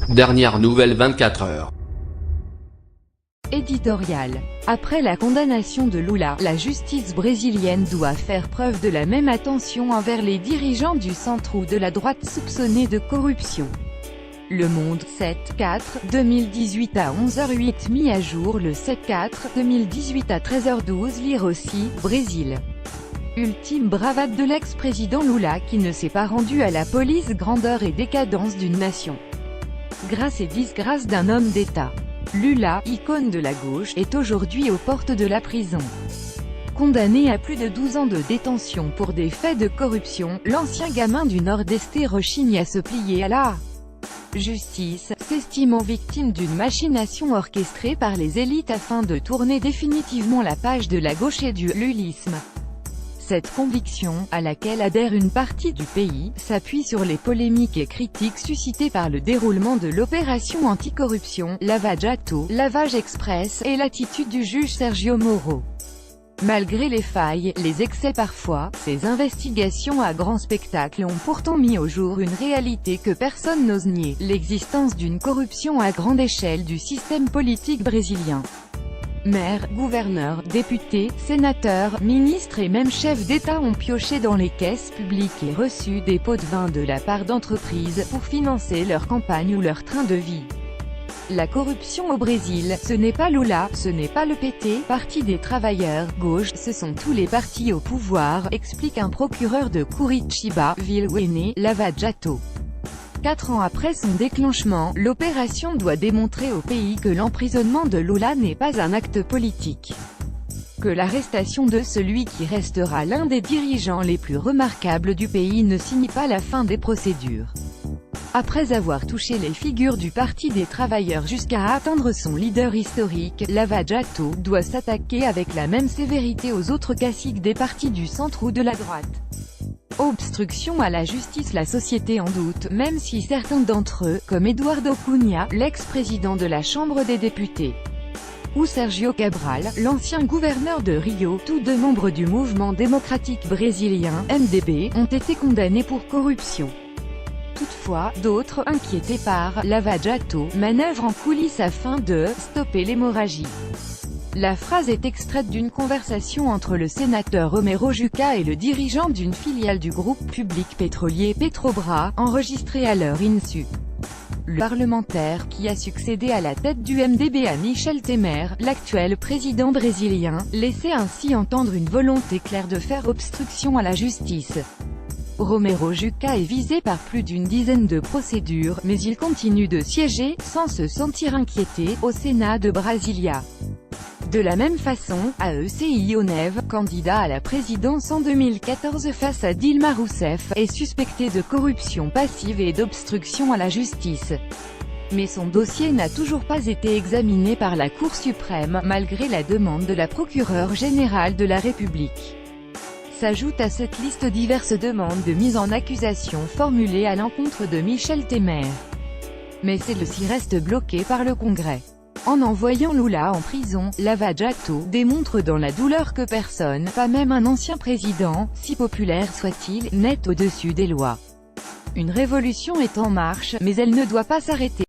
Dernière nouvelle 24 heures. Éditorial. Après la condamnation de Lula, la justice brésilienne doit faire preuve de la même attention envers les dirigeants du centre ou de la droite soupçonnés de corruption. Le Monde, 7-4-2018 à 11h08, mis à jour le 7-4-2018 à 13h12. Lire aussi, Brésil. Ultime bravade de l'ex-président Lula qui ne s'est pas rendu à la police. Grandeur et décadence d'une nation. Grâce et disgrâce d'un homme d'État. Lula, icône de la gauche, est aujourd'hui aux portes de la prison. Condamné à plus de 12 ans de détention pour des faits de corruption, l'ancien gamin du Nord-Est rechigne à se plier à la justice, s'estimant victime d'une machination orchestrée par les élites afin de tourner définitivement la page de la gauche et du lulisme. Cette conviction, à laquelle adhère une partie du pays, s'appuie sur les polémiques et critiques suscitées par le déroulement de l'opération anticorruption, Lava Jato, lavage express, et l'attitude du juge Sergio Moro. Malgré les failles, les excès parfois, ces investigations à grand spectacle ont pourtant mis au jour une réalité que personne n'ose nier, l'existence d'une corruption à grande échelle du système politique brésilien. Maires, gouverneurs, députés, sénateurs, ministres et même chefs d'État ont pioché dans les caisses publiques et reçu des pots de vin de la part d'entreprises pour financer leur campagne ou leur train de vie. La corruption au Brésil, ce n'est pas Lula, ce n'est pas le PT, Parti des travailleurs, gauche, ce sont tous les partis au pouvoir, explique un procureur de Curitiba, ville où est né Lava Jato. 4 ans après son déclenchement, l'opération doit démontrer au pays que l'emprisonnement de Lula n'est pas un acte politique. Que l'arrestation de celui qui restera l'un des dirigeants les plus remarquables du pays ne signe pas la fin des procédures. Après avoir touché les figures du Parti des travailleurs jusqu'à atteindre son leader historique, Lava Jato doit s'attaquer avec la même sévérité aux autres caciques des partis du centre ou de la droite. Obstruction à la justice. La société en doute, même si certains d'entre eux, comme Eduardo Cunha, l'ex-président de la Chambre des députés, ou Sergio Cabral, l'ancien gouverneur de Rio, tous deux membres du mouvement démocratique brésilien, MDB, ont été condamnés pour corruption. Toutefois, d'autres, inquiétés par Lava Jato, manœuvrent en coulisses afin de stopper l'hémorragie. La phrase est extraite d'une conversation entre le sénateur Romero Jucá et le dirigeant d'une filiale du groupe public pétrolier Petrobras, enregistrée à leur insu. Le parlementaire, qui a succédé à la tête du MDB à Michel Temer, l'actuel président brésilien, laissait ainsi entendre une volonté claire de faire obstruction à la justice. Romero Jucá est visé par plus d'une dizaine de procédures, mais il continue de siéger, sans se sentir inquiété, au Sénat de Brasilia. De la même façon, AECI Oneve, candidat à la présidence en 2014 face à Dilma Rousseff, est suspecté de corruption passive et d'obstruction à la justice. Mais son dossier n'a toujours pas été examiné par la Cour suprême, malgré la demande de la procureure générale de la République. S'ajoutent à cette liste diverses demandes de mise en accusation formulées à l'encontre de Michel Temer. Mais celle-ci reste bloquée par le Congrès. En envoyant Lula en prison, Lava Jato démontre dans la douleur que personne, pas même un ancien président, si populaire soit-il, n'est au-dessus des lois. Une révolution est en marche, mais elle ne doit pas s'arrêter.